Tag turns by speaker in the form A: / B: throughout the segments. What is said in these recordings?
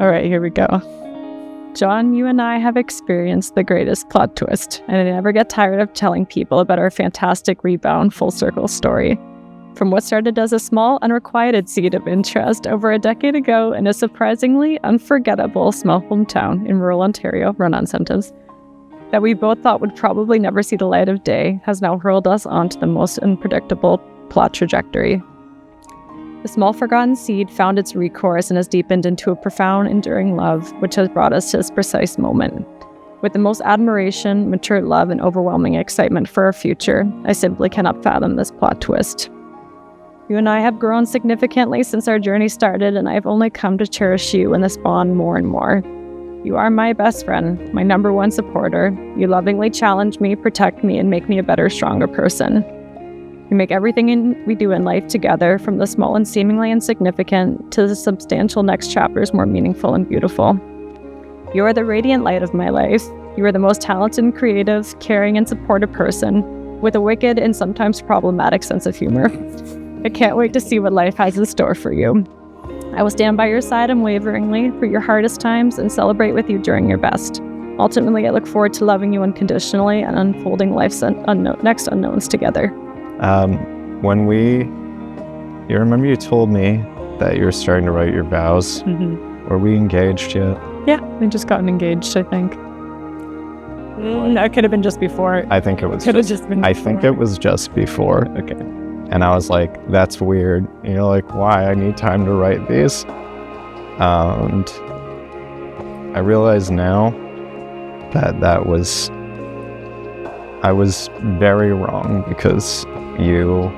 A: All right, here we go. John, you and I have experienced the greatest plot twist, and I never get tired of telling people about our fantastic rebound full circle story. From what started as a small, unrequited seed of interest over a decade ago in a surprisingly unforgettable small hometown in rural Ontario, run-on sentence, that we both thought would probably never see the light of day, has now hurled us onto the most unpredictable plot trajectory. The small forgotten seed found its recourse and has deepened into a profound, enduring love, which has brought us to this precise moment. With the most admiration, mature love, and overwhelming excitement for our future, I simply cannot fathom this plot twist. You and I have grown significantly since our journey started, and I have only come to cherish you and this bond more and more. You are my best friend, my number one supporter. You lovingly challenge me, protect me, and make me a better, stronger person. We make everything we do in life together, from the small and seemingly insignificant to the substantial next chapters more meaningful and beautiful. You are the radiant light of my life. You are the most talented, creative, caring, and supportive person with a wicked and sometimes problematic sense of humor. I can't wait to see what life has in store for you. I will stand by your side unwaveringly for your hardest times and celebrate with you during your best. Ultimately, I look forward to loving you unconditionally and unfolding life's next unknowns together.
B: You remember you told me that you were starting to write your vows.
A: Mm-hmm.
B: Were we engaged yet?
A: Yeah, we just gotten engaged, I think. That could have been just before.
B: I think it was.
A: Could have just been.
B: I think it was just before.
A: Okay.
B: And I was like, that's weird. And you're like, why? I need time to write these. And I realize now that I was very wrong, because you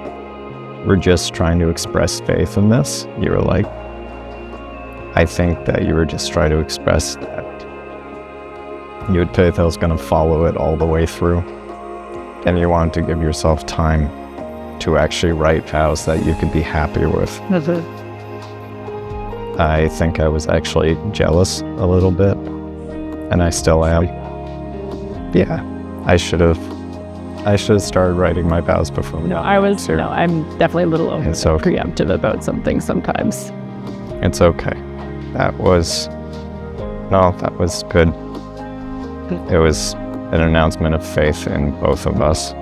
B: were just trying to express faith in this. You were like, I think that you were just trying to express that you had faith I was going to follow it all the way through. And you wanted to give yourself time to actually write vows that you could be happy with. I think I was actually jealous a little bit, and I still am. Yeah, I should have started writing my vows before.
A: I'm definitely a little
B: okay.
A: preemptive about something sometimes.
B: It's okay. That was good. It was an announcement of faith in both of us.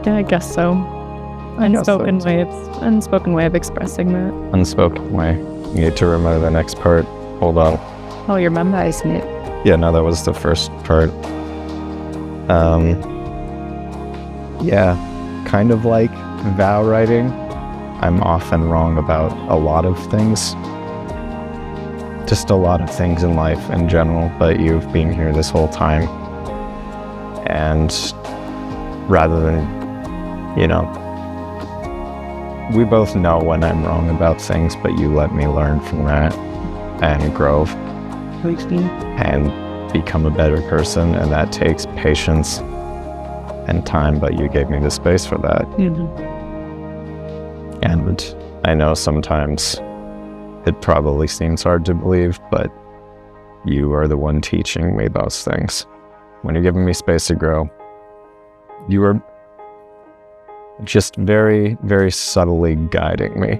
A: Yeah, I guess so. Unspoken way of expressing that.
B: Unspoken way. You need to remember the next part. Hold on.
A: Oh, you're memorizing it.
B: Yeah, no, that was the first part. Yeah, kind of like vow writing. I'm often wrong about a lot of things. Just a lot of things in life in general, but you've been here this whole time. And rather than, we both know when I'm wrong about things, but you let me learn from that and grow and become a better person, and that takes patience and time, but you gave me the space for that.
A: Mm-hmm.
B: And I know sometimes it probably seems hard to believe, but you are the one teaching me those things. When you're giving me space to grow, you are just very, very subtly guiding me.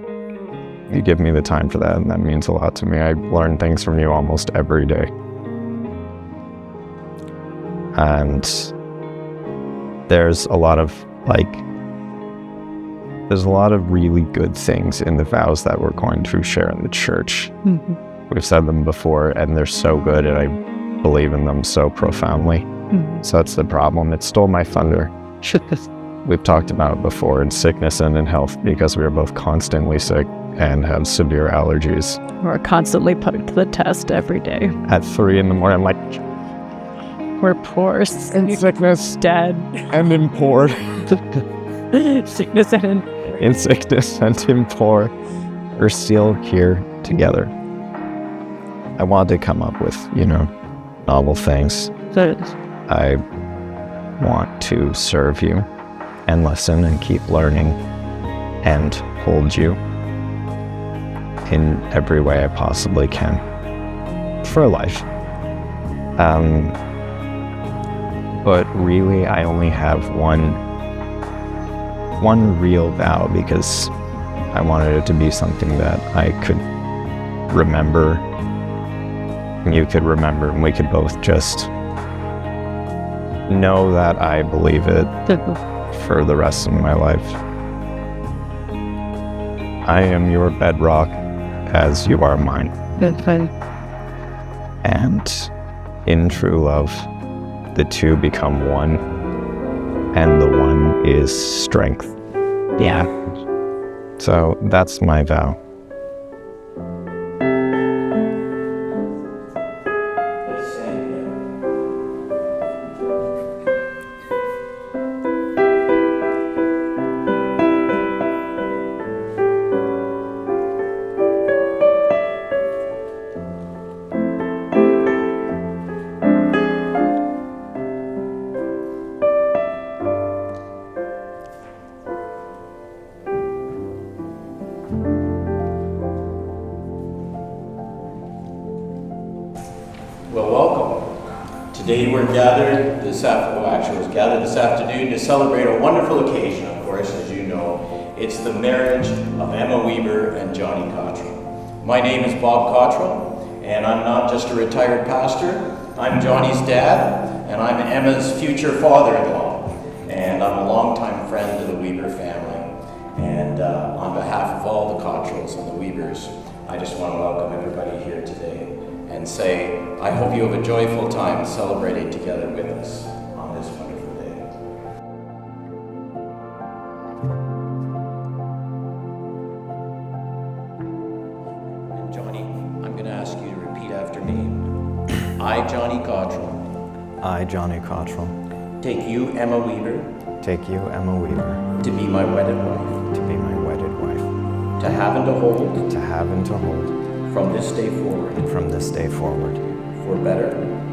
B: You give me the time for that, and that means a lot to me. I learn things from you almost every day. And there's a lot of really good things in the vows that we're going to share in the church.
A: Mm-hmm.
B: We've said them before, and they're so good, and I believe in them so profoundly.
A: Mm-hmm.
B: So that's the problem. It stole my thunder. We've talked about it before in sickness and in health, because we are both constantly sick and have severe allergies.
A: We're constantly put to the test every day.
B: At 3 a.m, I'm like,
A: we're poor.
B: In sickness.
A: Dead.
B: And in poor.
A: Sickness and
B: in sickness and in poor. We're still here together. I wanted to come up with, novel things. I want to serve you and listen and keep learning and hold you in every way I possibly can for life. But really, I only have one real vow, because I wanted it to be something that I could remember you could remember, and we could both just know that I believe it for the rest of my life. I am your bedrock as you are mine.
A: That's fine.
B: And in true love, the two become one, and the one is strength.
A: Yeah.
B: So that's my vow.
C: Well, welcome. Today we're gathered this afternoon to celebrate a wonderful occasion, of course, as you know. It's the marriage of Emma Weaver and Johnny Cottrell. My name is Bob Cottrell, and I'm not just a retired pastor. I'm Johnny's dad, and I'm Emma's future father-in-law. And I'm a longtime friend of the Weaver family. And on behalf of all the Cottrells and the Weavers, I just want to welcome everybody here today and say, I hope you have a joyful time celebrating together with us on this wonderful day. And Johnny, I'm going to ask you to repeat after me. I, Johnny Cottrell,
B: I, Johnny Cottrell,
C: take you, Emma Weaver,
B: take you, Emma Weaver,
C: to be my wedded wife,
B: to be my wedded wife,
C: to have and to hold,
B: to have and to hold,
C: from this day forward,
B: from this day forward,
C: for better,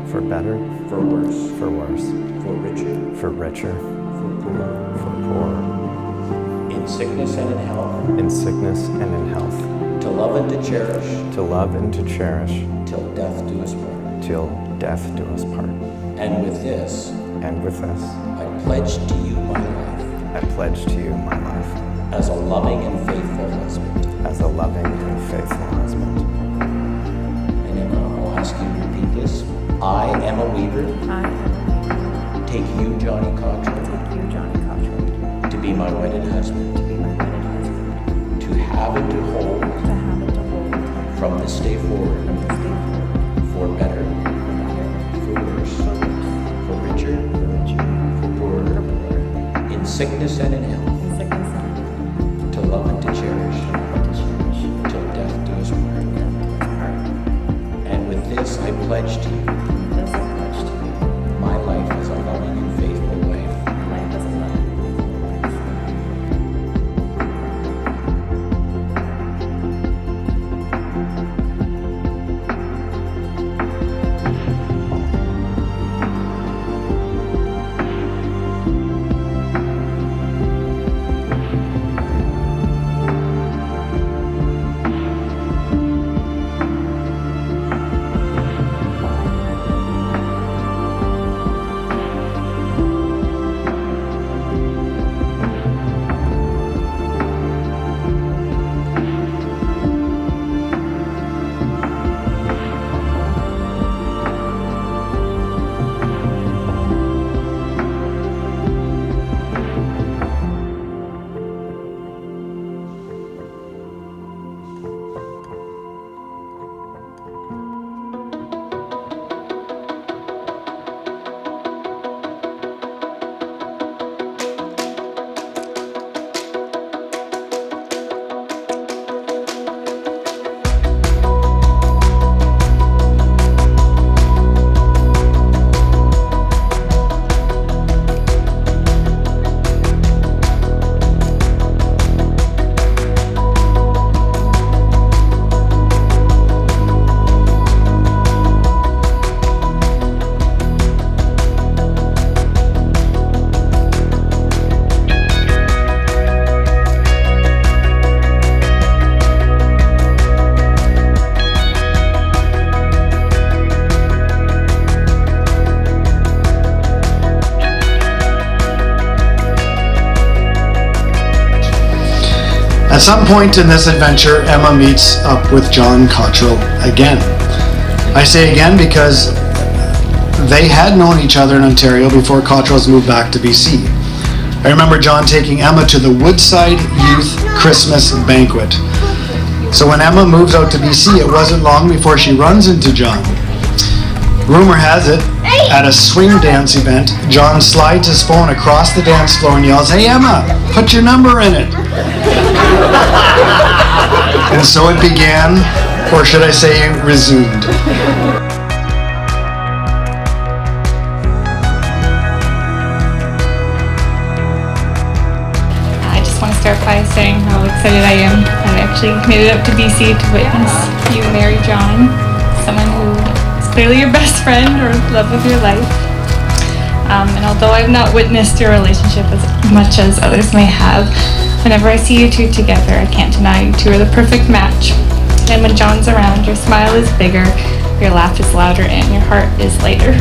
B: for better,
C: for worse,
B: for worse,
C: for richer,
B: for richer,
C: for poorer,
B: for poorer,
C: in sickness and in health,
B: in sickness and in health,
C: to love and to cherish,
B: to love and to cherish,
C: till death do us part.
B: till death do us part.
C: And with this,
B: And with this,
C: I pledge to you my life,
B: I pledge to you my life,
C: as a loving and faithful husband.
B: as a loving and faithful husband.
C: And Emma, I'll ask you to repeat this. I, Emma Weaver, take you, Johnny Cottrell, to be my wedded husband, to have and to hold, from this day forward, for better, for worse, for richer, for poorer, in sickness and in health, to love and to cherish, till death do us part. And with this I pledge to you my life as a loving and faithful wife.
D: At some point in this adventure, Emma meets up with John Cottrell again. I say again because they had known each other in Ontario before Cottrells moved back to BC. I remember John taking Emma to the Woodside Youth Christmas Banquet. So when Emma moves out to BC, it wasn't long before she runs into John. Rumor has it, at a swing dance event, John slides his phone across the dance floor and yells, "Hey Emma, put your number in it." And so it began, or should I say resumed.
E: I just want to start by saying how excited I am that I actually made it up to BC to witness you marry John, someone who is clearly your best friend or love of your life. And although I've not witnessed your relationship as much as others may have, whenever I see you two together, I can't deny you two are the perfect match. And when John's around, your smile is bigger, your laugh is louder, and your heart is lighter.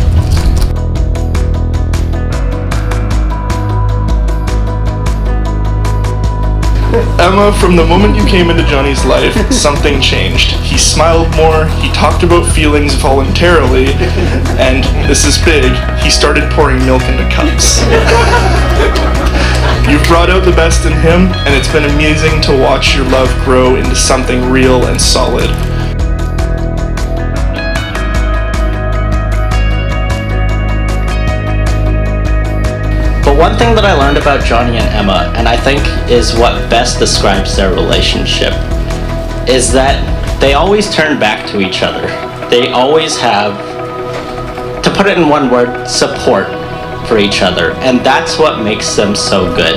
F: Emma, from the moment you came into Johnny's life, something changed. He smiled more, he talked about feelings voluntarily, and this is big, he started pouring milk into cups. You've brought out the best in him, and it's been amazing to watch your love grow into something real and solid.
C: But one thing that I learned about Johnny and Emma, and I think is what best describes their relationship, is that they always turn back to each other. They always have, to put it in one word, support for each other, and that's what makes them so good.